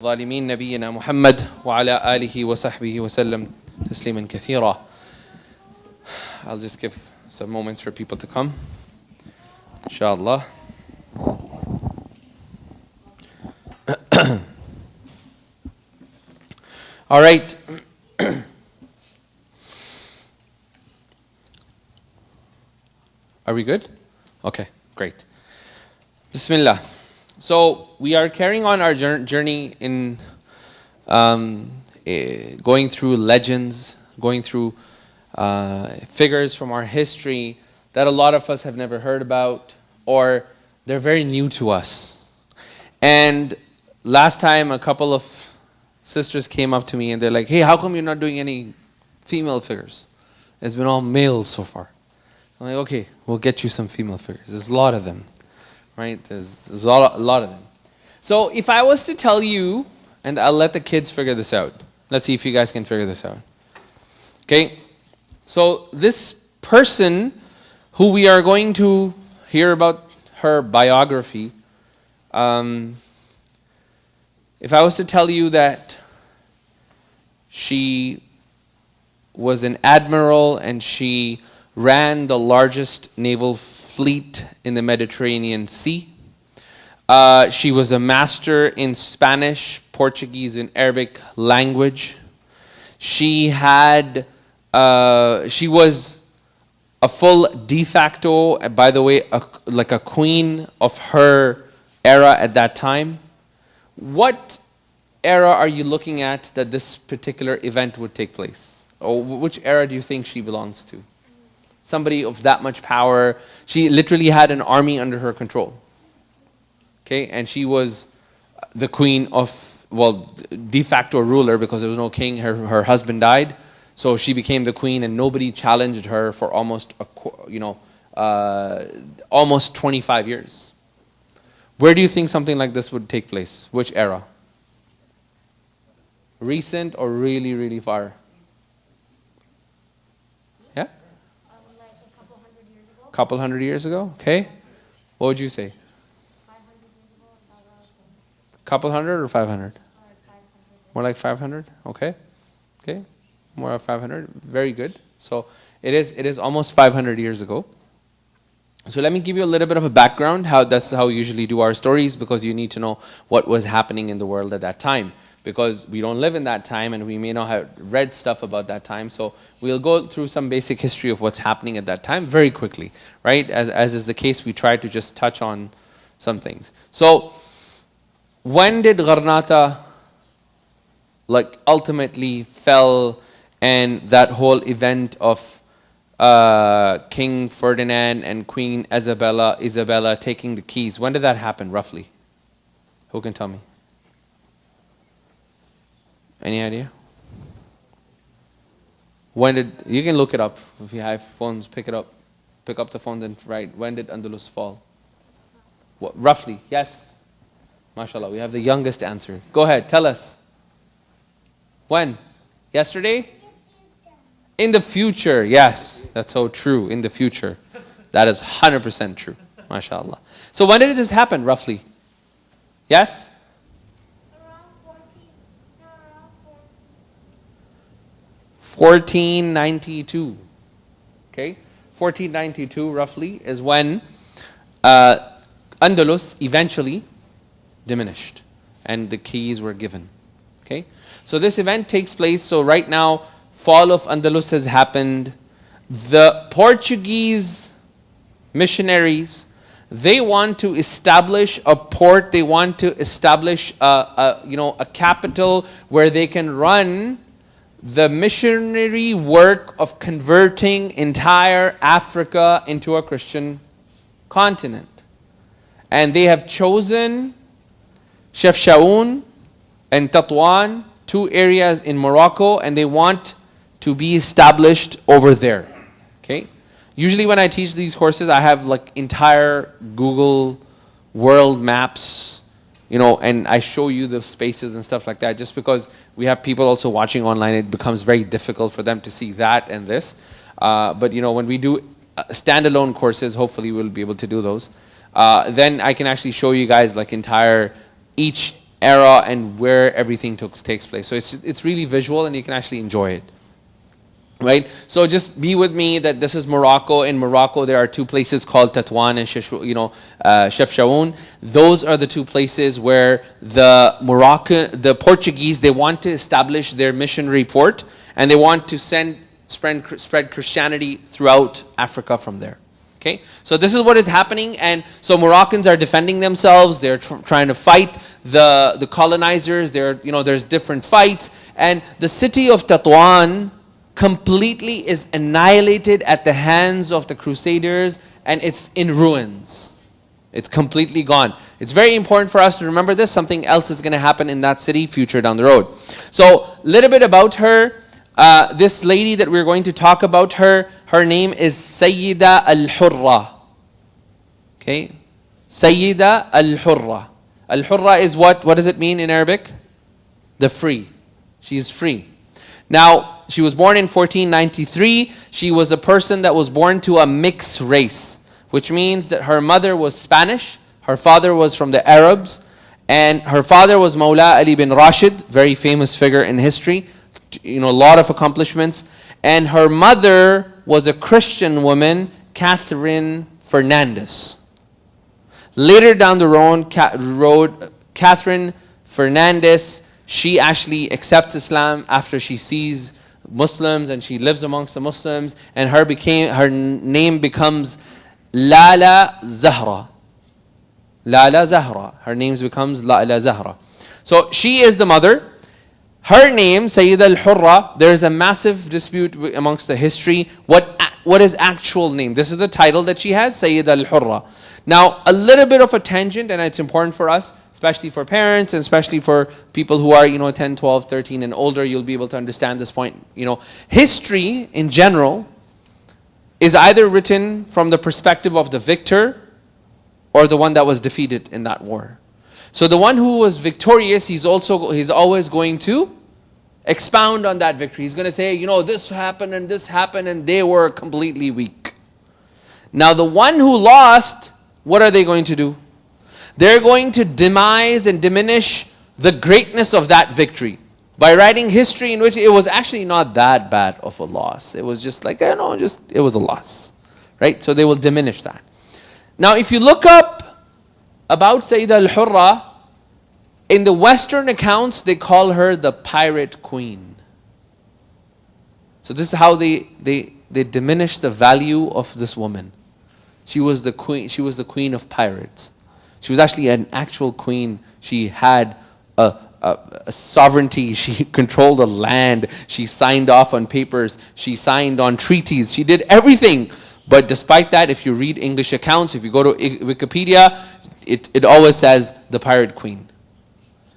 ظالمين نبينا محمد وعلى آله وصحبه وسلم تسليما كثيرا. I'll just give some moments for people to come, inshallah. All right. Are we good? Okay, great. Bismillah. So we are carrying on our journey in going through legends, going through figures from our history that a lot of us have never heard about, or they're very new to us. And last time a couple of sisters came up to me and they're like, hey, how come you're not doing any female figures? It's been all males so far. I'm like, okay, we'll get you some female figures. There's a lot of them. Right? There's a lot of them. So if I was to tell you, and I'll let the kids figure this out. Let's see if you guys can figure this out. Okay? So this person who we are going to hear about her biography, if I was to tell you that she was an admiral and she ran the largest naval fleet in the Mediterranean Sea. She was a master in Spanish, Portuguese, and Arabic language. She was a full de facto, by the way, like a queen of her era at that time. What era are you looking at that this particular event would take place? Or which era do you think she belongs to? Somebody of that much power. She literally had an army under her control. Okay, and she was the queen of, well, de facto ruler because there was no king. Her husband died, so she became the queen, and nobody challenged her for almost almost 25 years. Where do you think something like this would take place? Which era? Recent or really, really far? Couple hundred years ago, okay. What would you say? 500 years ago. Couple hundred or 500? More like 500. Okay, okay. More like 500. Very good. So it is almost 500 years ago. So let me give you a little bit of a background. That's how we usually do our stories, because you need to know what was happening in the world at that time. Because we don't live in that time and we may not have read stuff about that time. So we'll go through some basic history of what's happening at that time very quickly, right? As is the case, we try to just touch on some things. So when did Granada ultimately fell, and that whole event of King Ferdinand and Queen Isabella taking the keys, when did that happen roughly? Who can tell me? Any idea? When did, you can look it up. If you have phones, pick up the phones and write, when did Andalus fall? What, roughly? Yes? MashaAllah, we have the youngest answer. Go ahead, tell us. When? Yesterday? In the future, yes. That's so true, in the future. That is 100% true, MashaAllah. So when did this happen, roughly? Yes? 1492. Okay, 1492 roughly is when Andalus eventually diminished and the keys were given. Okay, so this event takes place. So right now, fall of Andalus has happened. The Portuguese missionaries, they want to establish a port. They want to establish a capital where they can run the missionary work of converting entire Africa into a Christian continent. And they have chosen Chefchaouen and Tétouan, two areas in Morocco, and they want to be established over there. Okay? Usually when I teach these courses, I have like entire Google world maps, and I show you the spaces and stuff like that, just because we have people also watching online. It becomes very difficult for them to see that and this. But when we do standalone courses, hopefully we'll be able to do those. Then I can actually show you guys like entire, each era and where everything takes place. So it's really visual and you can actually enjoy it. Right? So just be with me that this is Morocco. In Morocco, there are two places called Tetuan and Chefchaouen. Those are the two places where the Portuguese, they want to establish their missionary port and they want to spread Christianity throughout Africa from there. Okay, so this is what is happening, and so Moroccans are defending themselves. They're trying to fight the colonizers. There's different fights, and the city of Tetuan completely is annihilated at the hands of the Crusaders, and it's in ruins. It's completely gone. It's very important for us to remember this. Something else is going to happen in that city future down the road. So, a little bit about her. This lady that we're going to talk about her name is Sayyida al Hurra. Okay? Sayyida al Hurra. Al Hurra is what? What does it mean in Arabic? The free. She is free. Now, she was born in 1493. She was a person that was born to a mixed race, which means that her mother was Spanish, her father was from the Arabs, and her father was Mawla Ali bin Rashid, very famous figure in history, a lot of accomplishments. And her mother was a Christian woman, Catherine Fernandez. Later down the road, Catherine Fernandez, she actually accepts Islam after she sees Muslims and she lives amongst the Muslims, and her name becomes Lala Zahra. Lala Zahra. Her name becomes Lala Zahra. So she is the mother. Her name, Sayyida al Hurra, there is a massive dispute amongst the history. What is actual name? This is the title that she has, Sayyida al Hurra. Now, a little bit of a tangent, and it's important for us, especially for parents and especially for people who are 10, 12, 13 and older. You'll be able to understand this point. History in general is either written from the perspective of the victor or the one that was defeated in that war. So the one who was victorious, he's always going to expound on that victory. He's going to say, this happened and they were completely weak. Now the one who lost, what are they going to do? They're going to demise and diminish the greatness of that victory by writing history in which it was actually not that bad of a loss. It was just like, it was a loss. Right? So they will diminish that. Now if you look up about Sayyida al Hurra, in the Western accounts, they call her the pirate queen. So this is how they diminish the value of this woman. She was the queen of pirates. She was actually an actual queen. She had a sovereignty. She controlled the land. She signed off on papers. She signed on treaties. She did everything. But despite that, if you read English accounts, if you go to Wikipedia, it always says the pirate queen.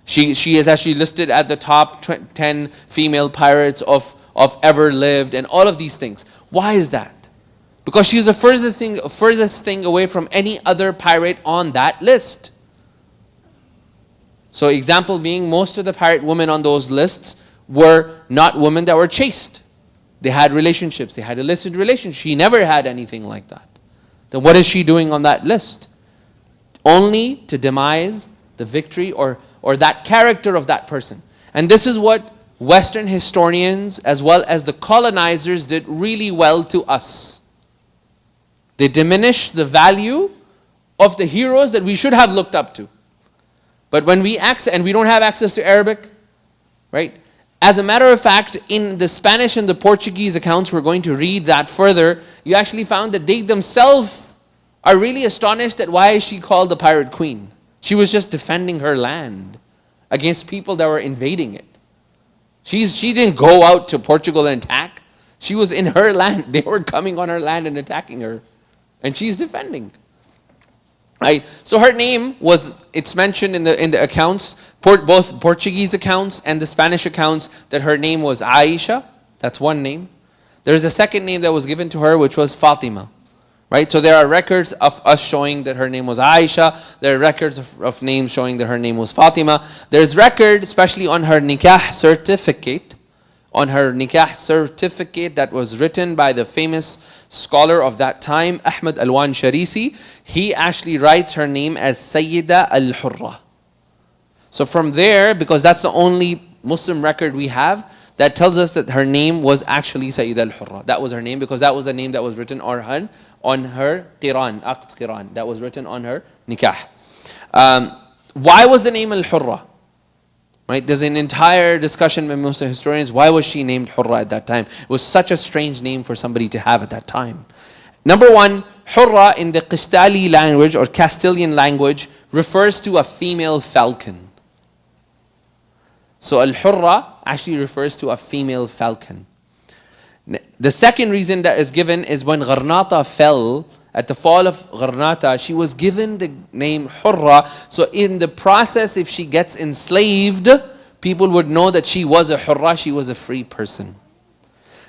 She is actually listed at the top 10 female pirates of ever lived and all of these things. Why is that? Because she is the furthest thing away from any other pirate on that list. So example being, most of the pirate women on those lists were not women that were chaste. They had relationships. They had illicit relations. She never had anything like that. Then what is she doing on that list? Only to demise the victory or that character of that person. And this is what Western historians as well as the colonizers did really well to us. They diminished the value of the heroes that we should have looked up to. But when we don't have access to Arabic, right? As a matter of fact, in the Spanish and the Portuguese accounts, we're going to read that further, you actually found that they themselves are really astonished at why is she called the pirate queen. She was just defending her land against people that were invading it. She didn't go out to Portugal and attack. She was in her land. They were coming on her land and attacking her. And she's defending. Right? So her name it's mentioned in the accounts, both Portuguese accounts and the Spanish accounts, that her name was Aisha. That's one name. There's a second name that was given to her, which was Fatima. Right? So there are records of us showing that her name was Aisha. There are records of names showing that her name was Fatima. There's record, especially on her nikah certificate, that was written by the famous scholar of that time, Ahmad al-Sharisi. He actually writes her name as Sayyida al Hurra. So from there, because that's the only Muslim record we have, that tells us that her name was actually Sayyida al Hurra. That was her name because that was the name that was written on her qiran, aqd qiran. That was written on her nikah. Why was the name al Hurra? Right? There's an entire discussion by Muslim historians. Why was she named Hurra at that time? It was such a strange name for somebody to have at that time. Number one, Hurra in the Castile language or Castilian language refers to a female falcon. So Al-Hurra actually refers to a female falcon. The second reason that is given is when Granada fell, at the fall of Granada, she was given the name Hurra. So in the process, if she gets enslaved, people would know that she was a Hurra, she was a free person.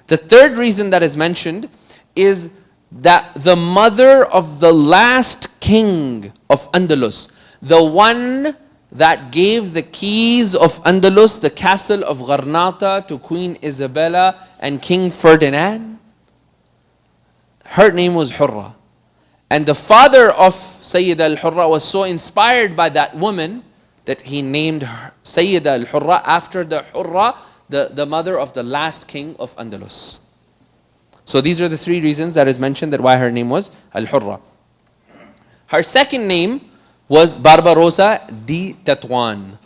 The third reason that is mentioned is that the mother of the last king of Andalus, the one that gave the keys of Andalus, the castle of Granada, to Queen Isabella and King Ferdinand, her name was Hurra. And the father of Sayyida al Hurra was so inspired by that woman that he named her Sayyida al Hurra after the Hurra, the mother of the last king of Andalus. So these are the three reasons that is mentioned that why her name was al Hurra. Her second name was Barbarossa di Tetuan.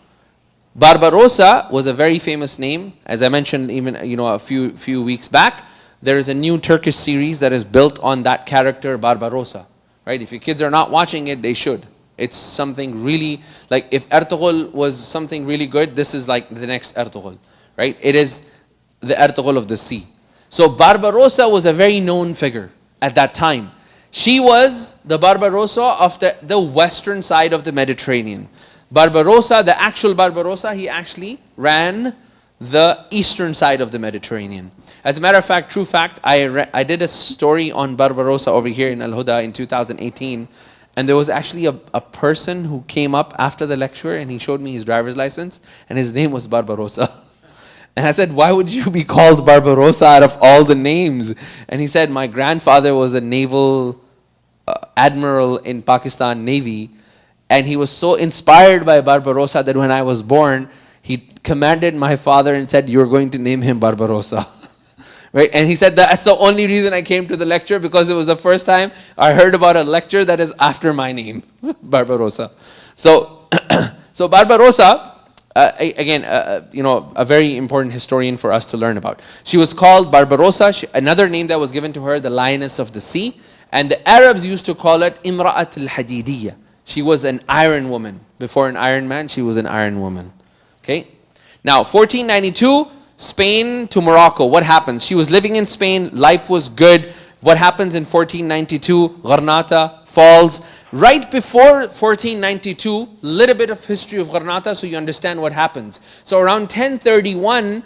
Barbarossa was a very famous name. As I mentioned even a few weeks back, there is a new Turkish series that is built on that character Barbarossa. Right? If your kids are not watching it, they should. It's something really, like if Ertugrul was something really good, this is like the next Ertugrul. Right? It is the Ertugrul of the sea. So Barbarossa was a very known figure at that time. She was the Barbarossa of the western side of the Mediterranean. Barbarossa, the actual Barbarossa, he actually ran the eastern side of the Mediterranean. As a matter of fact, true fact, I did a story on Barbarossa over here in Al Huda in 2018, and there was actually a person who came up after the lecture and he showed me his driver's license and his name was Barbarossa. And I said, why would you be called Barbarossa out of all the names? And he said, my grandfather was a naval admiral in Pakistan Navy, and he was so inspired by Barbarossa that when I was born, he commanded my father and said, you're going to name him Barbarossa. Right? And he said, that's the only reason I came to the lecture, because it was the first time I heard about a lecture that is after my name, Barbarossa. So, so Barbarossa, again, a very important historian for us to learn about. She was called Barbarossa. Another name that was given to her, the Lioness of the Sea. And the Arabs used to call it Imra'at al-Hadidiyya. She was an iron woman. Before an iron man, she was an iron woman. Okay. Now, 1492, Spain to Morocco. What happens? She was living in Spain. Life was good. What happens in 1492? Granada falls. Right before 1492, little bit of history of Granada so you understand what happens. So around 1031,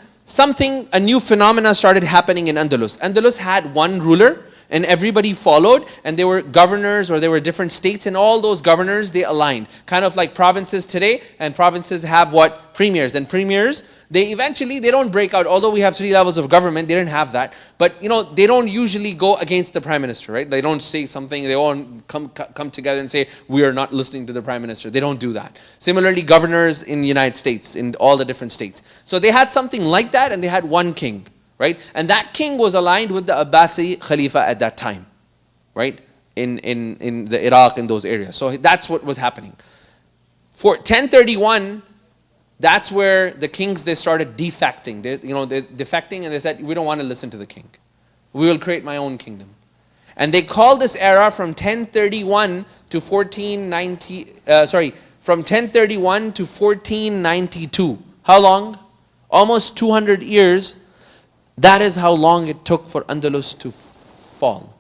a new phenomena started happening in Andalus. Andalus had one ruler and everybody followed, and they were governors or they were different states, and all those governors, they aligned. Kind of like provinces today, and provinces have what? Premiers. And premiers, they don't break out. Although we have 3 levels of government, they didn't have that. But they don't usually go against the prime minister, right? They don't say something, they all come together and say, we are not listening to the prime minister. They don't do that. Similarly, governors in the United States, in all the different states. So they had something like that, and they had one king. Right? And that king was aligned with the Abbasi Khalifa at that time, right? In the Iraq and those areas. So that's what was happening. For 1031, that's where the kings, they started defecting. They're defecting, and they said, we don't want to listen to the king. We will create my own kingdom. And they called this era from 1031 to 1492. How long? Almost 200 years. That is how long it took for Andalus to fall.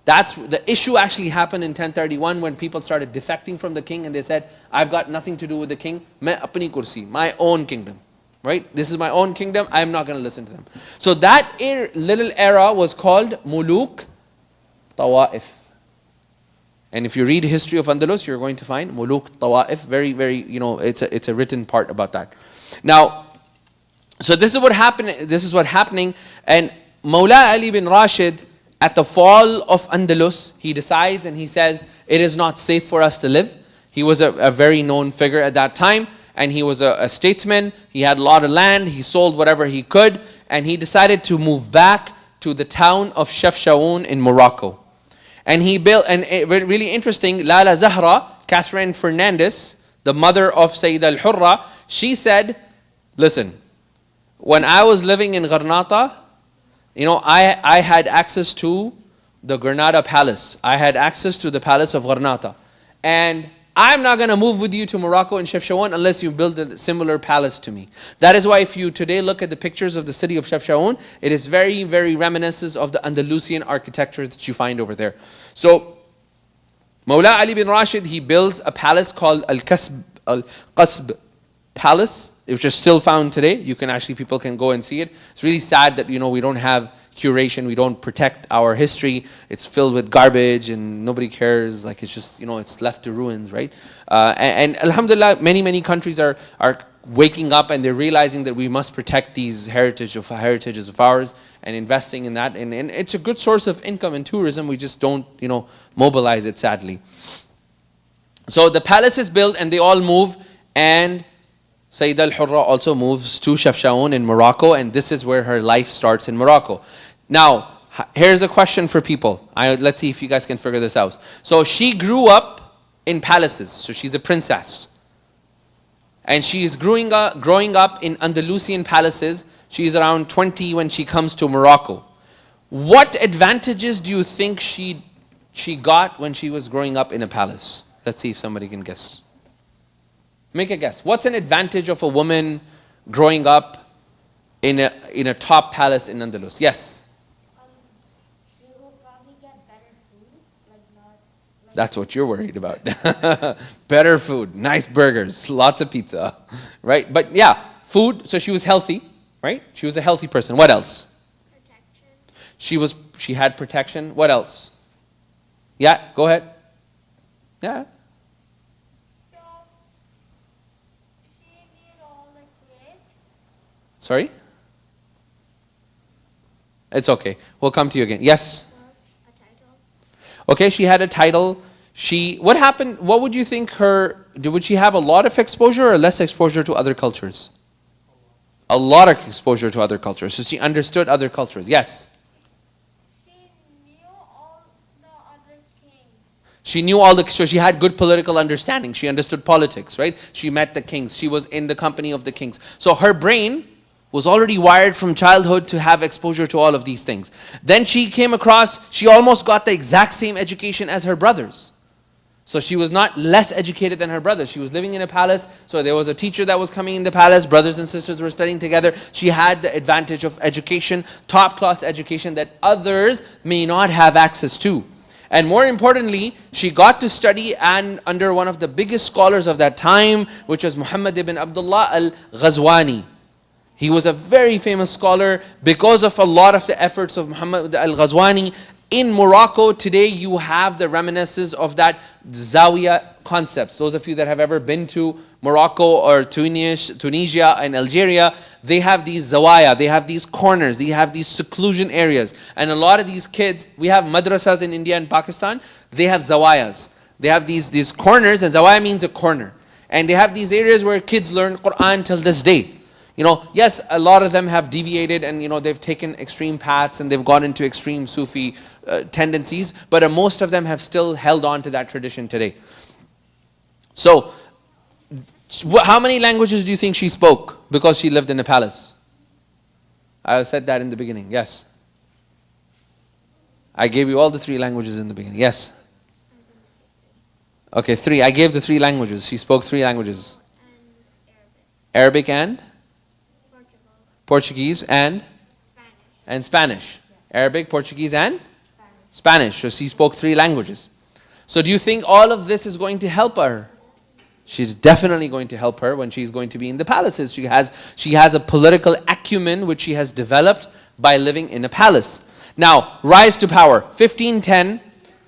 That's the issue actually happened in 1031 when people started defecting from the king and they said, I've got nothing to do with the king. Main apni kursi, my own kingdom. Right? This is my own kingdom. I'm not going to listen to them. So that little era was called Muluk Tawa'if. And if you read history of Andalus, you're going to find Muluk Tawa'if. Very, very, it's a written part about that. Now, so this is what happened. This is what happening. And Mawla Ali bin Rashid, at the fall of Andalus, he decides and he says, it is not safe for us to live. He was a very known figure at that time. and he was a statesman. He had a lot of land. He sold whatever he could, and he decided to move back to the town of Chefchaouen in Morocco. And he built, and really interesting, Lala Zahra, Catherine Fernandez, the mother of Sayyida al Hurra, she said, listen, when I was living in Granada, I had access to the Granada palace. I had access to the palace of Granada. And I'm not going to move with you to Morocco and Chefchaouen unless you build a similar palace to me. That is why if you today look at the pictures of the city of Chefchaouen, it is very, very reminiscent of the Andalusian architecture that you find over there. So, Mawla Ali bin Rashid, he builds a palace called Al-Qasb Palace, which is still found today. People can go and see it. It's really sad that, we don't have curation, we don't protect our history. It's filled with garbage and nobody cares. Like, it's just, it's left to ruins, right? And alhamdulillah, many countries are waking up and they're realizing that we must protect these heritages of ours and investing in that. And it's a good source of income and tourism. We just don't, mobilize it, sadly. So the palace is built and they all move, and Sayyida al Hurra also moves to Chefchaouen in Morocco, and this is where her life starts in Morocco. Now, here's a question for people. Let's see if you guys can figure this out. So she grew up in palaces, so she's a princess. And she is growing up in Andalusian palaces. She's around 20 when she comes to Morocco. What advantages do you think she got when she was growing up in a palace? Let's see if somebody can guess. Make a guess. What's an advantage of a woman growing up in a top palace in Andalus? Yes? She will probably get better food, That's what you're worried about. Better food, nice burgers, lots of pizza, right? But yeah, food, so she was healthy, right? She was a healthy person. What else? protection. She had protection. What else? Yeah, go ahead. Yeah. So, she did all the kids. Sorry? It's okay. We'll come to you again. Yes? A title. Okay, she had a title. What happened? What would you think would she have a lot of exposure or less exposure to other cultures? A lot of exposure to other cultures. So she understood other cultures. Yes? She knew all the other kings. She knew so she had good political understanding. She understood politics, right? She met the kings. She was in the company of the kings. So her brain was already wired from childhood to have exposure to all of these things. Then she almost got the exact same education as her brothers. So she was not less educated than her brothers. She was living in a palace, so there was a teacher that was coming in the palace. Brothers and sisters were studying together. She had the advantage of education, top-class education that others may not have access to. And more importantly, she got to study under one of the biggest scholars of that time, which was Muhammad ibn Abdullah al-Ghazwani. He was a very famous scholar because of a lot of the efforts of Muhammad al-Ghazwani. In Morocco today, you have the reminiscences of that Zawiya concepts. Those of you that have ever been to Morocco or Tunisia and Algeria, they have these zawaya, they have these corners, they have these seclusion areas. And a lot of these kids, we have madrasas in India and Pakistan, they have zawayas. They have these corners, and zawaya means a corner. And they have these areas where kids learn Quran till this day. Yes, a lot of them have deviated and, they've taken extreme paths and they've gone into extreme Sufi tendencies, but most of them have still held on to that tradition today. So, how many languages do you think she spoke because she lived in a palace? I said that in the beginning, yes. I gave you all the 3 languages in the beginning, yes. Okay, 3. I gave the 3 languages. She spoke 3 languages. And Arabic Arabic. and? Portuguese. Portuguese and? Spanish. And Spanish. Arabic, Portuguese and? Spanish. So she spoke 3 languages. So do you think all of this is going to help her? She's definitely going to help her when she's going to be in the palaces. She has a political acumen which she has developed by living in a palace. Now, rise to power. 1510,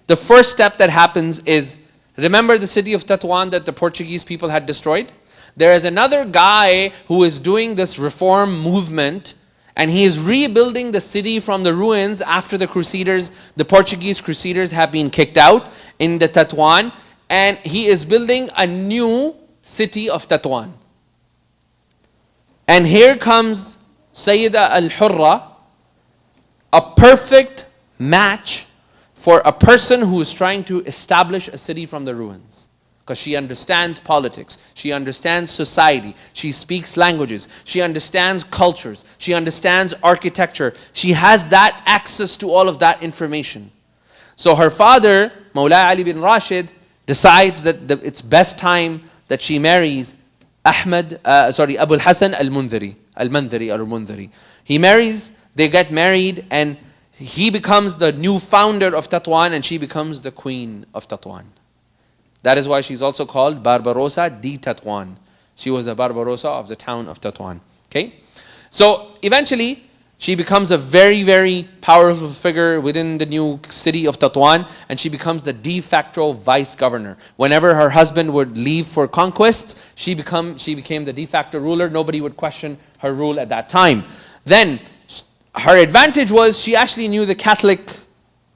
the first step that happens is, remember the city of Tetuan that the Portuguese people had destroyed? There is another guy who is doing this reform movement, and he is rebuilding the city from the ruins after the Crusaders, the Portuguese Crusaders have been kicked out in the Tetuan, and he is building a new city of Tetuan. And here comes Sayyida al Hurra, a perfect match for a person who is trying to establish a city from the ruins. Because she understands politics, she understands society, she speaks languages, she understands cultures, she understands architecture. She has that access to all of that information. So her father, Mawla Ali bin Rashid, decides that it's best time that she marries Abu al-Hasan al-Mundhiri. He marries, they get married, and he becomes the new founder of Tetuan, and she becomes the queen of Tetuan. That is why she's also called Barbarossa di Tetuan. She was the Barbarossa of the town of Tetuan. Okay? So eventually, she becomes a very, very powerful figure within the new city of Tetuan, and she becomes the de facto vice governor. Whenever her husband would leave for conquests, she became the de facto ruler. Nobody would question her rule at that time. Then, her advantage was she actually knew the Catholic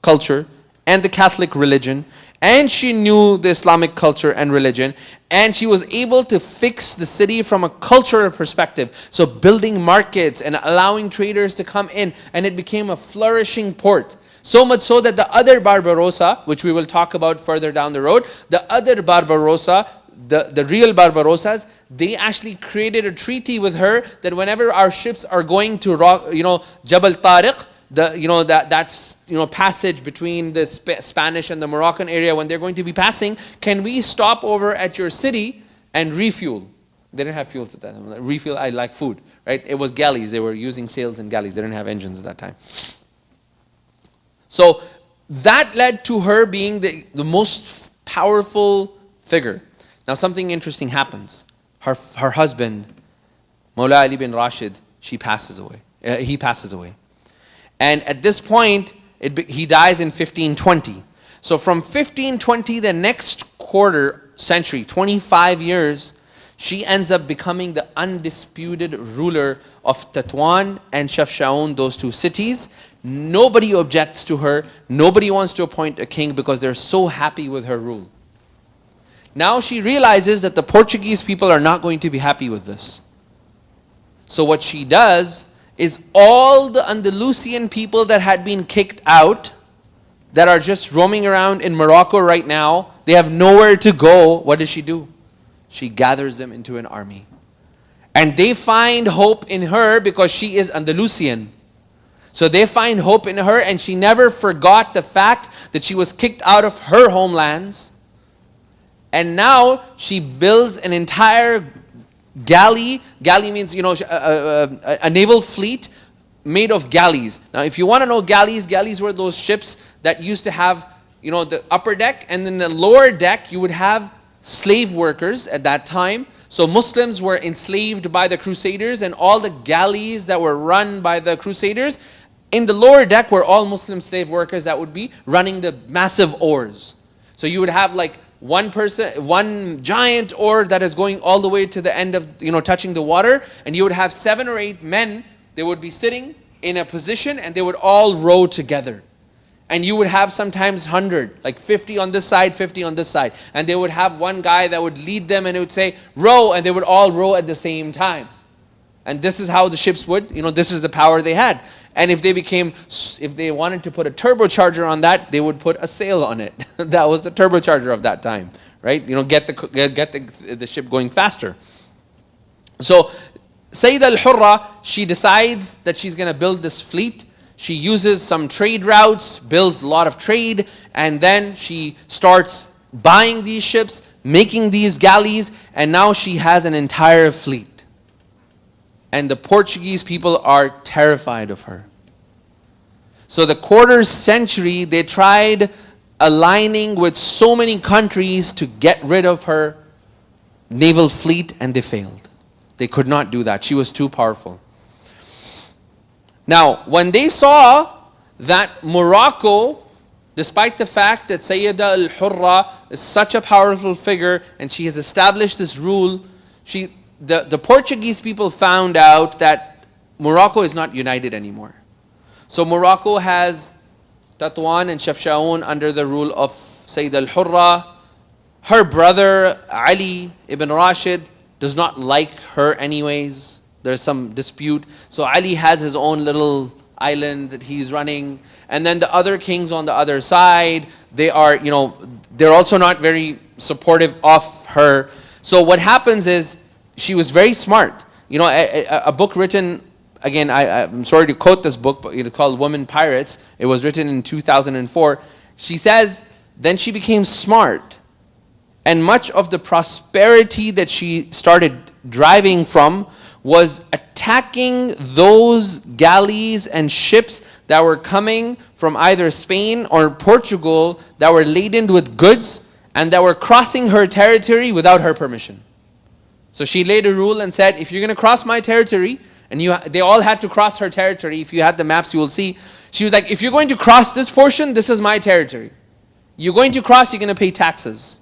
culture and the Catholic religion, and she knew the Islamic culture and religion, and she was able to fix the city from a cultural perspective. So building markets and allowing traders to come in, and it became a flourishing port. So much so that the other Barbarossa, which we will talk about further down the road, the other Barbarossa, the real Barbarossas, they actually created a treaty with her that whenever our ships are going to Jabal Tariq, that's passage between the Spanish and the Moroccan area, when they're going to be passing, can we stop over at your city and refuel? They didn't have fuels at that time. Refuel, I like food, right? It was galleys. They were using sails and galleys. They didn't have engines at that time. So that led to her being the most powerful figure. Now something interesting happens. Her husband, Mawla Ali bin Rashid, he passes away. And at this point, he dies in 1520. So from 1520, the next quarter century, 25 years, she ends up becoming the undisputed ruler of Tetuan and Chefchaouen, those two cities. Nobody objects to her. Nobody wants to appoint a king because they're so happy with her rule. Now she realizes that the Portuguese people are not going to be happy with this. So what she does is all the Andalusian people that had been kicked out, that are just roaming around in Morocco right now, they have nowhere to go. What does she do? She gathers them into an army. And they find hope in her because she is Andalusian. So they find hope in her, and she never forgot the fact that she was kicked out of her homelands. And now she builds an entire galley. Galley means, a naval fleet made of galleys. Now, if you want to know galleys were those ships that used to have, the upper deck, and then the lower deck, you would have slave workers at that time. So Muslims were enslaved by the Crusaders, and all the galleys that were run by the Crusaders, in the lower deck were all Muslim slave workers that would be running the massive oars. So you would have like one giant oar that is going all the way to the end of, touching the water, and you would have 7 or 8 men. They would be sitting in a position, and they would all row together. And you would have sometimes 100, like 50 on this side, 50 on this side. And they would have one guy that would lead them, and it would say, row, and they would all row at the same time. And this is how the ships would, this is the power they had. And if they wanted to put a turbocharger on that, they would put a sail on it. That was the turbocharger of that time, right? Get the ship going faster. So Sayyida al Hurra, she decides that she's going to build this fleet. She uses some trade routes, builds a lot of trade, and then she starts buying these ships, making these galleys, and now she has an entire fleet. And the Portuguese people are terrified of her. So the quarter century, they tried aligning with so many countries to get rid of her naval fleet, and they failed. They could not do that. She was too powerful. Now, when they saw that Morocco, despite the fact that Sayyida al Hurra is such a powerful figure and she has established this rule, the Portuguese people found out that Morocco is not united anymore. So Morocco has Tetuan and Chefchaouen under the rule of Sayyida al Hurra. Her brother Ali ibn Rashid does not like her anyways. There's some dispute. So Ali has his own little island that he's running. And then the other kings on the other side, they are, they're also not very supportive of her. So what happens is, she was very smart. A book written, again, I'm sorry to quote this book, but it's called Women Pirates. It was written in 2004. She says, then she became smart. And much of the prosperity that she started driving from was attacking those galleys and ships that were coming from either Spain or Portugal that were laden with goods and that were crossing her territory without her permission. So she laid a rule and said, if you're going to cross my territory, and they all had to cross her territory. If you had the maps, you will see. She was like, if you're going to cross this portion, this is my territory. You're going to cross, you're going to pay taxes.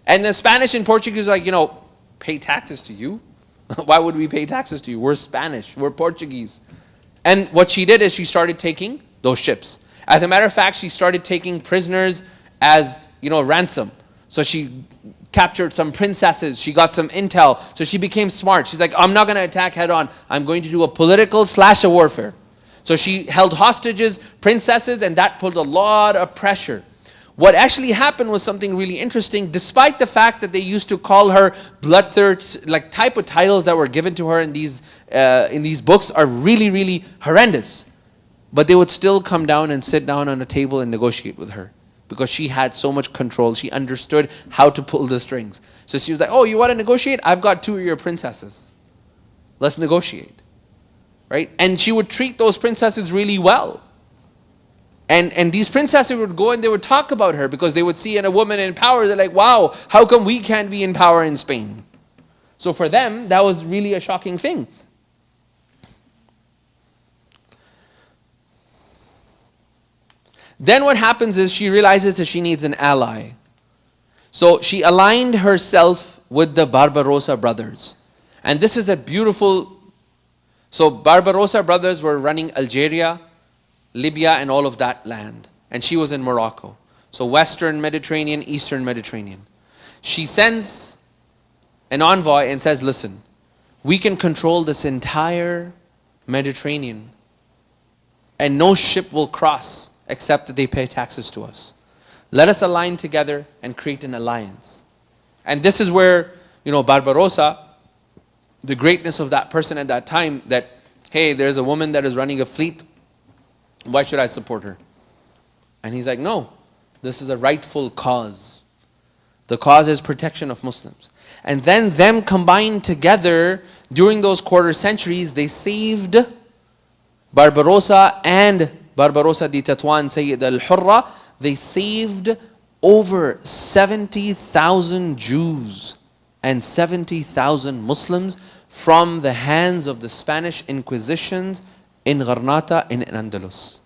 And the Spanish and Portuguese are like, pay taxes to you? Why would we pay taxes to you? We're Spanish, we're Portuguese. And what she did is she started taking those ships. As a matter of fact, she started taking prisoners as, ransom. So she captured some princesses, she got some intel, so she became smart. She's like, I'm not going to attack head on, I'm going to do a political / a warfare. So she held hostages, princesses, and that put a lot of pressure. What actually happened was something really interesting. Despite the fact that they used to call her bloodthirst, like type of titles that were given to her in these books are really, really horrendous. But they would still come down and sit down on a table and negotiate with her, because she had so much control. She understood how to pull the strings. So she was like, oh, you want to negotiate? I've got 2 of your princesses. Let's negotiate. Right? And she would treat those princesses really well. And these princesses would go and they would talk about her because they would see a woman in power. They're like, wow, how come we can't be in power in Spain? So for them, that was really a shocking thing. Then what happens is she realizes that she needs an ally. So she aligned herself with the Barbarossa brothers. And this is a beautiful... So Barbarossa brothers were running Algeria, Libya, and all of that land. And she was in Morocco. So Western Mediterranean, Eastern Mediterranean. She sends an envoy and says, listen, we can control this entire Mediterranean and no ship will cross except that they pay taxes to us. Let us align together and create an alliance. And this is where, Barbarossa, the greatness of that person at that time, that, hey, there's a woman that is running a fleet, why should I support her? And he's like, no, this is a rightful cause. The cause is protection of Muslims. And then them combined together during those quarter centuries, they saved Barbarossa and Barbarossa di Tetuan, Sayyida al Hurra. They saved over 70,000 Jews and 70,000 Muslims from the hands of the Spanish Inquisitions in Granada and in Andalus.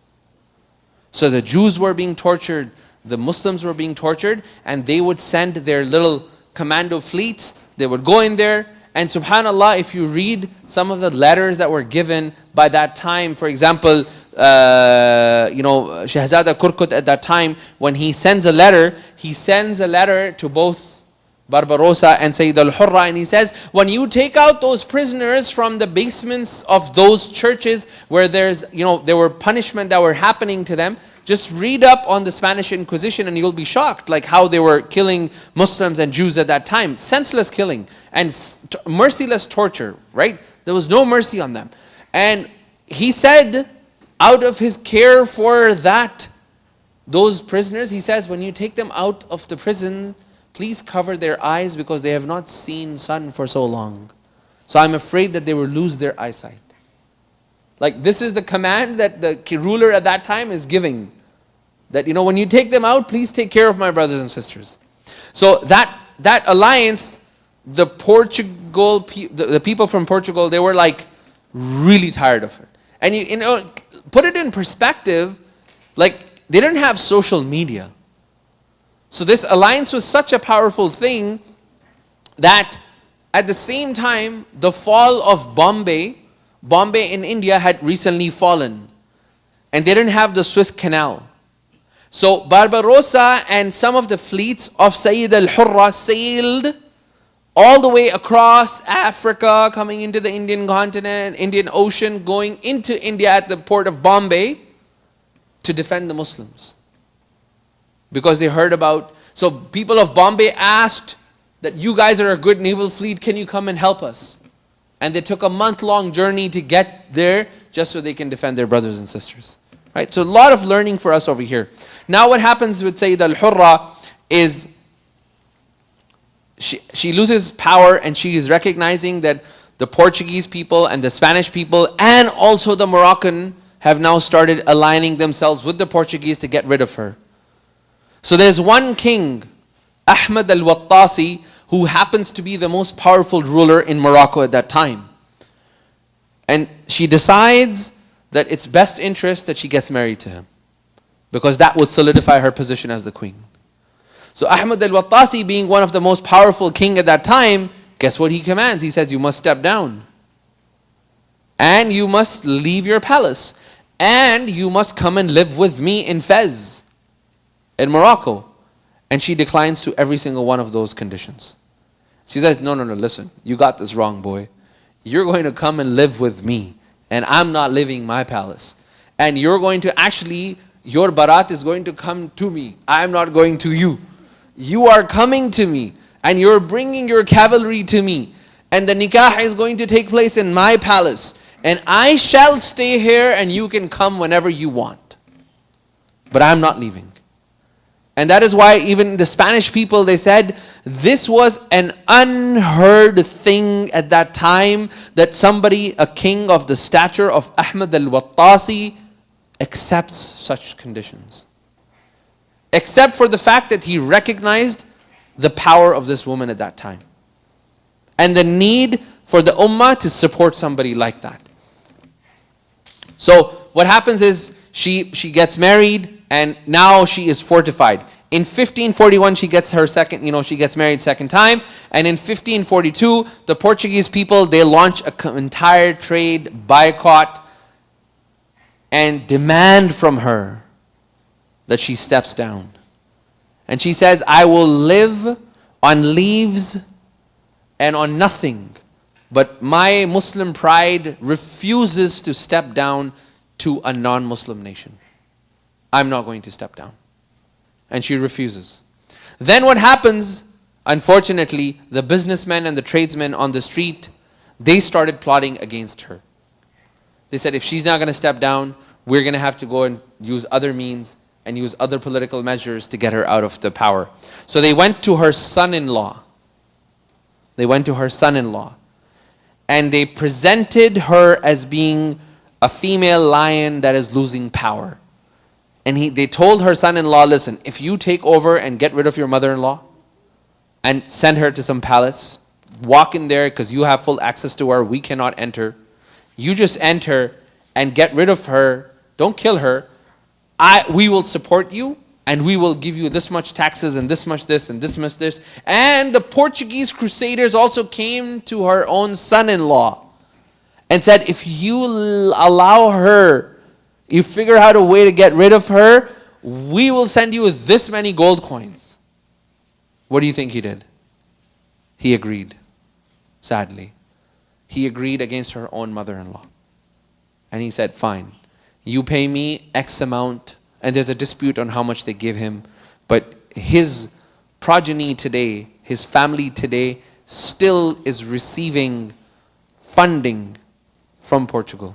So the Jews were being tortured, the Muslims were being tortured, and they would send their little commando fleets. They would go in there, and subhanallah, if you read some of the letters that were given by that time, for example, Shahzada Kurkut at that time, when he sends a letter to both Barbarossa and Sayyida al Hurra, and he says, when you take out those prisoners from the basements of those churches where there were punishment that were happening to them, just read up on the Spanish Inquisition and you'll be shocked, like how they were killing Muslims and Jews at that time. Senseless killing and merciless torture, right? There was no mercy on them. And he said, out of his care for those prisoners, he says, when you take them out of the prison, please cover their eyes because they have not seen sun for so long. So I'm afraid that they will lose their eyesight. Like, this is the command that the ruler at that time is giving. That, when you take them out, please take care of my brothers and sisters. So that alliance, the people from Portugal, they were like really tired of it. And put it in perspective, like they didn't have social media. So this alliance was such a powerful thing that at the same time, the fall of Bombay in India had recently fallen. And they didn't have the Suez Canal. So Barbarossa and some of the fleets of Sayyida al Hurra sailed all the way across Africa, coming into the Indian continent, Indian Ocean, going into India at the port of Bombay to defend the Muslims. Because they heard about, so people of Bombay asked that you guys are a good naval fleet, can you come and help us? And they took a month-long journey to get there just so they can defend their brothers and sisters. Right? So a lot of learning for us over here. Now what happens with Sayyida al Hurra is she loses power, and she is recognizing that the Portuguese people and the Spanish people and also the Moroccan have now started aligning themselves with the Portuguese to get rid of her. So there's one king, Ahmad al-Wattasi, who happens to be the most powerful ruler in Morocco at that time. And she decides that it's best interest that she gets married to him, because that would solidify her position as the queen. So Ahmad al-Wattasi, being one of the most powerful king at that time, guess what he commands? He says, you must step down. And you must leave your palace. And you must come and live with me in Fez, in Morocco. And she declines to every single one of those conditions. She says, no, listen, you got this wrong, boy. You're going to come and live with me, and I'm not living my palace. And you're going to actually, your barat is going to come to me. I'm not going to you. You are coming to me, and you're bringing your cavalry to me. And the nikah is going to take place in my palace. And I shall stay here, and you can come whenever you want. But I'm not leaving. And that is why even the Spanish people, they said, this was an unheard thing at that time, that somebody, a king of the stature of Ahmad al-Wattasi, accepts such conditions. Except for the fact that he recognized the power of this woman at that time. And the need for the ummah to support somebody like that. So what happens is she gets married, and now she is fortified. In 1541 she gets her second, she gets married second time. And in 1542 the Portuguese people, they launch an entire trade boycott and demand from her that she steps down. And she says, I will live on leaves and on nothing, but my Muslim pride refuses to step down to a non-Muslim nation. I'm not going to step down. And she refuses. Then what happens, unfortunately, the businessmen and the tradesmen on the street, they started plotting against her. They said, if she's not going to step down, we're going to have to go and use other means and use other political measures to get her out of the power. So they went to her son-in-law. And they presented her as being a female lion that is losing power. And they told her son-in-law, listen, if you take over and get rid of your mother-in-law and send her to some palace, walk in there because you have full access to her, we cannot enter. You just enter and get rid of her. Don't kill her. We will support you, and we will give you this much taxes and this much this and this much this. And the Portuguese crusaders also came to her own son-in-law and said, if you allow her, you figure out a way to get rid of her, we will send you this many gold coins. What do you think he did? He agreed, sadly. He agreed against her own mother-in-law. And he said, fine, you pay me X amount, and there's a dispute on how much they give him, but his progeny today, his family today, still is receiving funding from Portugal.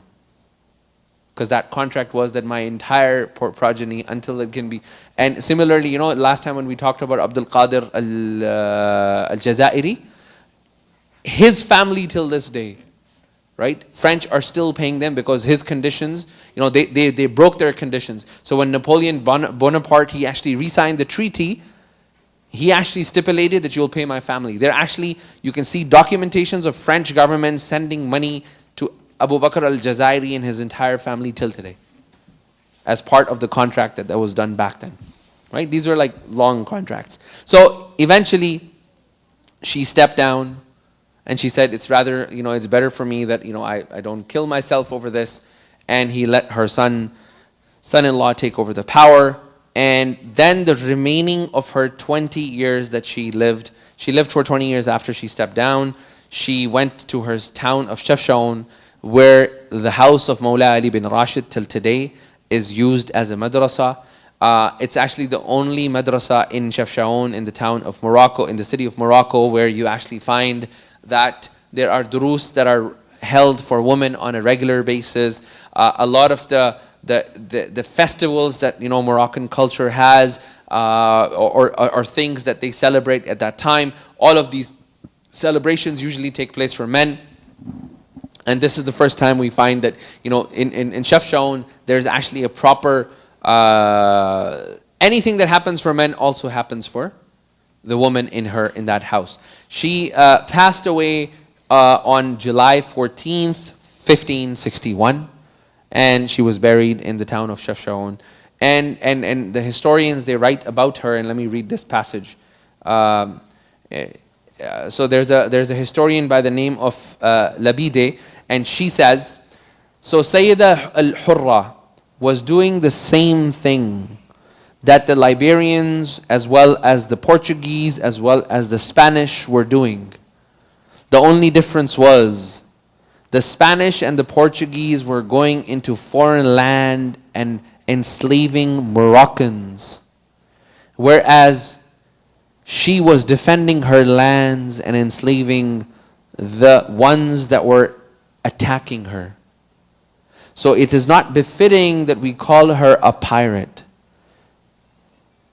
Because that contract was that my entire progeny, until it can be. And similarly, last time when we talked about Abdul Qadir al-Jazairi, his family till this day, right? French are still paying them because his conditions, they broke their conditions. So when Napoleon Bonaparte, he actually re-signed the treaty, he actually stipulated that you'll pay my family. You can see documentations of French government sending money to Abu Bakr al-Jazairi and his entire family till today, as part of the contract that was done back then, right? These were like long contracts. So eventually, she stepped down, and she said, it's rather, it's better for me that, I don't kill myself over this. And he let her son-in-law take over the power. And then the remaining of her 20 years that she lived, She lived for 20 years after she stepped down. She went to her town of Chefchaouen, where the house of Mawla Ali bin Rashid till today is used as a madrasa. It's actually the only madrasa in Chefchaouen, in the town of Morocco, in the city of Morocco, where you actually find that there are durus that are held for women on a regular basis. A lot of the festivals that Moroccan culture has, or things that they celebrate at that time, all of these celebrations usually take place for men. And this is the first time we find that in Chefchaouen there's actually a proper anything that happens for men also happens for the woman in that house. She passed away on July 14th, 1561, and she was buried in the town of Chefchaouen. And the historians, they write about her, and let me read this passage. So there's a historian by the name of Labide, and she says, so Sayyida al Hurra was doing the same thing that the Liberians, as well as the Portuguese, as well as the Spanish were doing. The only difference was the Spanish and the Portuguese were going into foreign land and enslaving Moroccans, whereas she was defending her lands and enslaving the ones that were attacking her. So it is not befitting that we call her a pirate.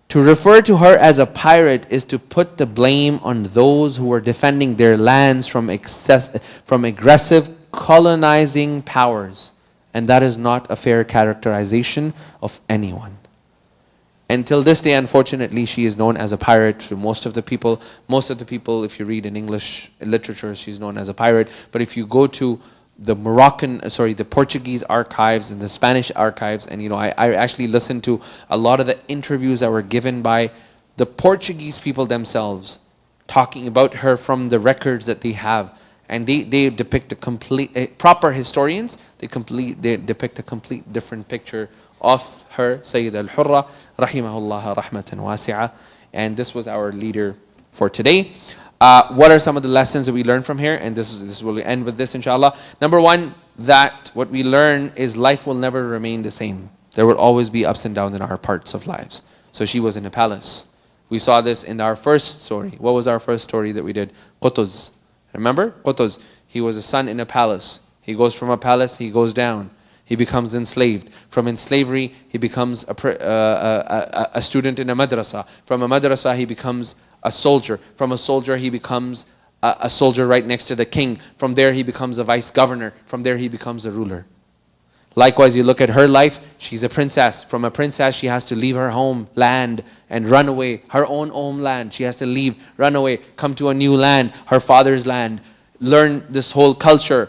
To refer to her as a pirate is to put the blame on those who were defending their lands from aggressive colonizing powers. And that is not a fair characterization of anyone. Until this day, unfortunately, she is known as a pirate to most of the people. Most of the people, if you read in English literature, she's known as a pirate. But if you go to the the Portuguese archives and the Spanish archives, and I actually listened to a lot of the interviews that were given by the Portuguese people themselves, talking about her from the records that they have, and they depict a complete, proper historians, they depict a complete different picture of her, Sayyida al Hurra, rahimahullah rahmatan wasi'a. And this was our leader for today. What are some of the lessons that we learn from here? And this will end with this, inshallah. Number one, that what we learn is life will never remain the same. There will always be ups and downs in our parts of lives. So she was in a palace. We saw this in our first story. What was our first story that we did? Qutuz. Remember? Qutuz. He was a son in a palace. He goes from a palace, he goes down. He becomes enslaved. From enslavery, he becomes a student in a madrasa. From a madrasa, he becomes a soldier. From a soldier, he becomes a soldier right next to the king. From there, he becomes a vice governor. From there, he becomes a ruler. Likewise, you look at her life, she's a princess. From a princess, she has to leave her home, land, and run away. Her own homeland, she has to leave, run away, come to a new land, her father's land, learn this whole culture,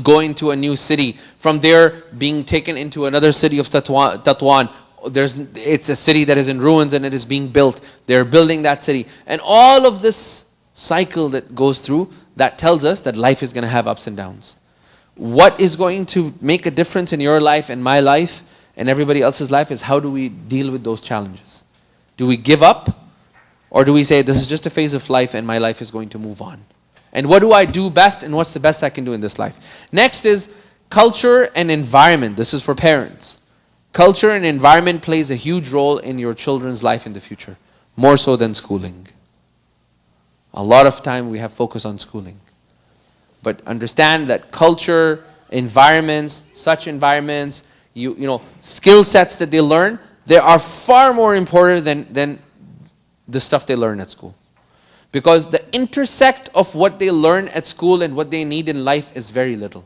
going to a new city. From there, being taken into another city of Tetuan. It's a city that is in ruins and it is being built. They're building that city. And all of this cycle that goes through, that tells us that life is going to have ups and downs. What is going to make a difference in your life and my life and everybody else's life is how do we deal with those challenges? Do we give up? Or do we say, this is just a phase of life and my life is going to move on? And what do I do best and what's the best I can do in this life? Next is culture and environment. This is for parents. Culture and environment plays a huge role in your children's life in the future, more so than schooling. A lot of time we have focus on schooling. But understand that culture, environments, such environments, skill sets that they learn, they are far more important than the stuff they learn at school. Because the intersect of what they learn at school and what they need in life is very little.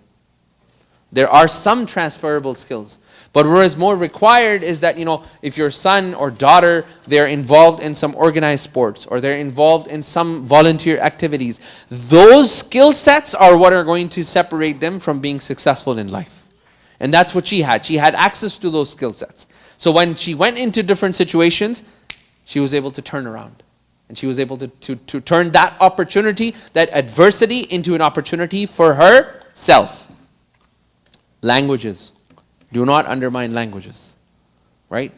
There are some transferable skills. But what is more required is that, if your son or daughter, they're involved in some organized sports or they're involved in some volunteer activities, those skill sets are what are going to separate them from being successful in life. And that's what she had. She had access to those skill sets. So when she went into different situations, she was able to turn around. And she was able to turn that opportunity, that adversity, into an opportunity for herself. Languages. Do not undermine languages, right?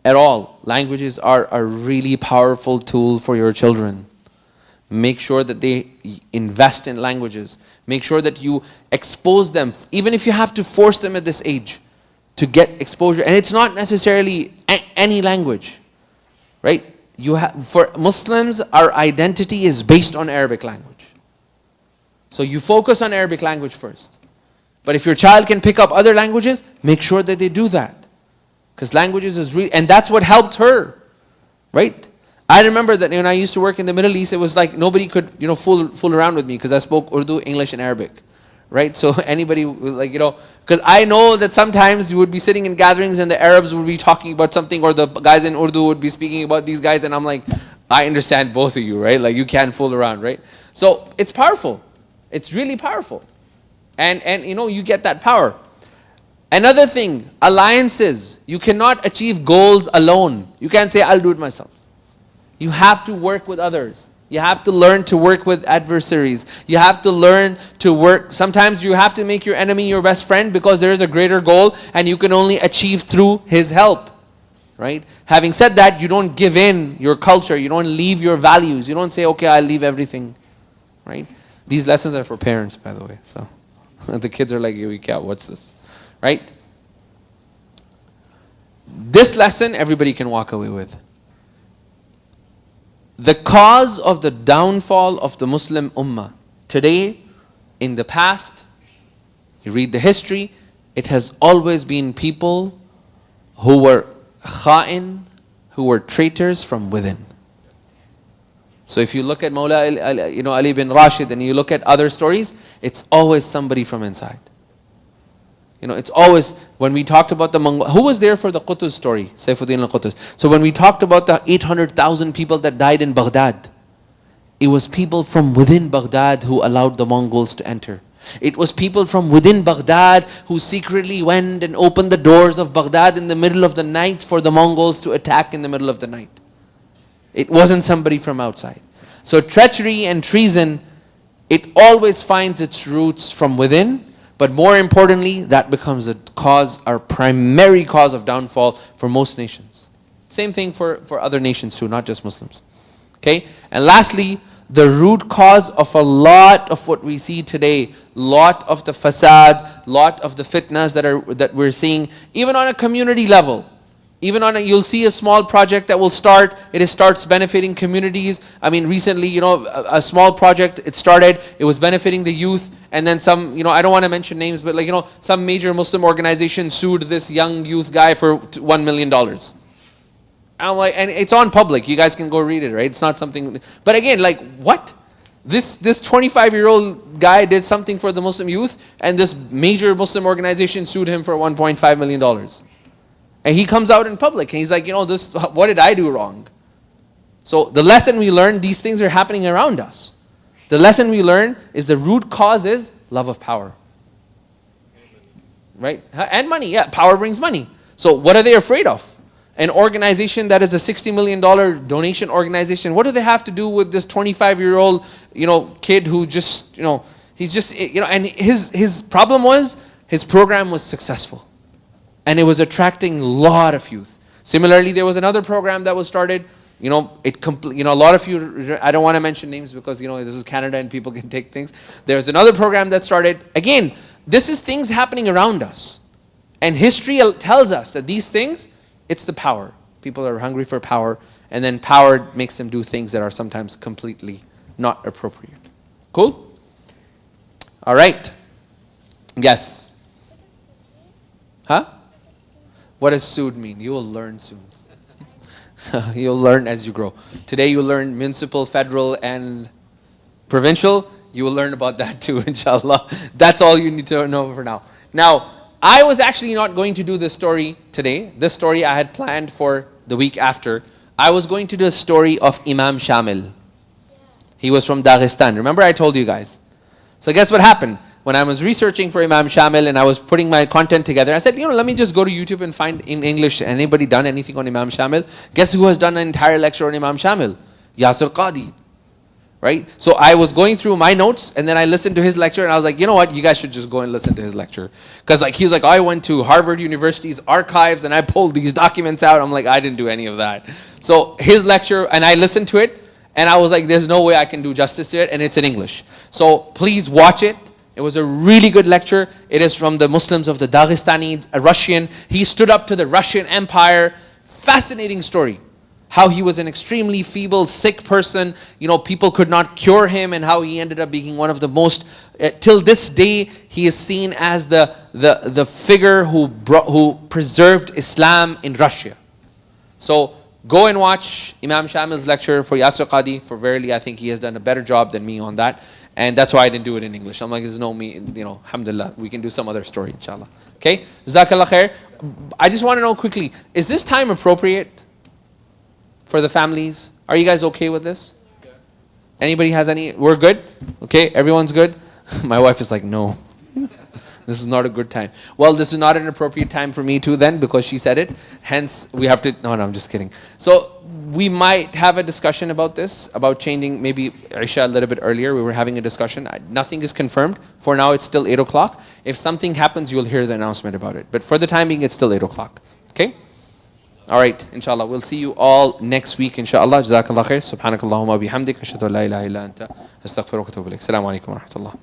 At all. Languages are a really powerful tool for your children. Make sure that they invest in languages. Make sure that you expose them, even if you have to force them at this age to get exposure. And it's not necessarily any language, right? For Muslims, our identity is based on Arabic language. So you focus on Arabic language first. But if your child can pick up other languages, make sure that they do that. Because languages is really, and that's what helped her, right? I remember that when I used to work in the Middle East, it was like nobody could, fool around with me because I spoke Urdu, English, and Arabic, right? So anybody, because I know that sometimes you would be sitting in gatherings and the Arabs would be talking about something, or the guys in Urdu would be speaking about these guys, and I'm like, I understand both of you, right? Like, you can't fool around, right? So it's powerful. It's really powerful. And you get that power. Another thing, alliances. You cannot achieve goals alone. You can't say, I'll do it myself. You have to work with others. You have to learn to work with adversaries. You have to learn to work. Sometimes you have to make your enemy your best friend because there is a greater goal and you can only achieve through his help. Right? Having said that, you don't give in your culture. You don't leave your values. You don't say, okay, I'll leave everything. Right? These lessons are for parents, by the way. So the kids are like, what's this? Right? This lesson, everybody can walk away with. The cause of the downfall of the Muslim Ummah today, in the past, you read the history, it has always been people who were kha'in, who were traitors from within. So if you look at Ali bin Rashid and you look at other stories, it's always somebody from inside. It's always, when we talked about the Mongol, who was there for the Qutuz story? Saifuddin al-Qutuz. So when we talked about the 800,000 people that died in Baghdad, it was people from within Baghdad who allowed the Mongols to enter. It was people from within Baghdad who secretly went and opened the doors of Baghdad in the middle of the night for the Mongols to attack in the middle of the night. It wasn't somebody from outside. So treachery and treason, it always finds its roots from within. But more importantly, that becomes our primary cause of downfall for most nations. Same thing for other nations too, not just Muslims. Okay? And lastly, the root cause of a lot of what we see today, lot of the fasad, lot of the fitnas that we're seeing, even on a community level. You'll see a small project that will start, it starts benefiting communities. I mean, recently, a small project, it started, it was benefiting the youth, and then some, I don't want to mention names, but some major Muslim organization sued this young youth guy for $1 million. I'm like, and it's on public, you guys can go read it, right? It's not something, but again, what? This 25-year-old guy did something for the Muslim youth, and this major Muslim organization sued him for $1.5 million. And he comes out in public and he's like, what did I do wrong? So the lesson we learn, these things are happening around us. The lesson we learn is the root cause is love of power. Right? And money, yeah, power brings money. So what are they afraid of? An organization that is a $60 million donation organization, what do they have to do with this 25-year-old, kid who just, he's just, and his problem was, his program was successful. And it was attracting a lot of youth. Similarly, there was another program that was started. A lot of you, I don't want to mention names because, this is Canada and people can take things. There's another program that started. Again, this is things happening around us. And history tells us that these things, it's the power. People are hungry for power. And then power makes them do things that are sometimes completely not appropriate. Cool? All right. Yes. Huh? What does sood mean? You will learn soon. You'll learn as you grow. Today you learn municipal, federal, and provincial. You will learn about that too, inshallah. That's all you need to know for now. Now, I was actually not going to do this story today. This story I had planned for the week after. I was going to do a story of Imam Shamil. He was from Dagestan. Remember I told you guys. So guess what happened? When I was researching for Imam Shamil and I was putting my content together, I said, let me just go to YouTube and find in English, anybody done anything on Imam Shamil? Guess who has done an entire lecture on Imam Shamil? Yasir Qadi. Right? So I was going through my notes and then I listened to his lecture and I was like, you know what? You guys should just go and listen to his lecture. Because he was like, I went to Harvard University's archives and I pulled these documents out. I'm like, I didn't do any of that. So his lecture, and I listened to it. And I was like, there's no way I can do justice to it, and it's in English. So please watch it. It was a really good lecture. It is from the Muslims of the Dagestani, a Russian. He stood up to the Russian Empire. Fascinating story. How he was an extremely feeble, sick person. You know, people could not cure him, and how he ended up being one of the most, till this day, he is seen as the figure who preserved Islam in Russia. So go and watch Imam Shamil's lecture for Yasir Qadi. For verily, I think he has done a better job than me on that. And that's why I didn't do it in English. I'm like, there's no me, you know, alhamdulillah, we can do some other story, inshallah. Okay? Jazakallah khair. I just want to know quickly, is this time appropriate for the families? Are you guys okay with this? Yeah. Anybody has any? We're good? Okay, everyone's good? My wife is like, no. This is not a good time. Well, this is not an appropriate time for me too then, because she said it. Hence, we have to, no, I'm just kidding. So, we might have a discussion about this, about changing maybe Isha a little bit earlier. We were having a discussion. Nothing is confirmed. For now, it's still 8 o'clock. If something happens, you'll hear the announcement about it. But for the time being, it's still 8 o'clock. Okay? All right, inshallah. We'll see you all next week, inshallah. Jazakallah khair. Subhanakallahumma bihamdik. Ashhadu an la ilaha illa anta. Astaghfiruka wa atubu ilaik. Assalamu alaikum wa rahmatullah.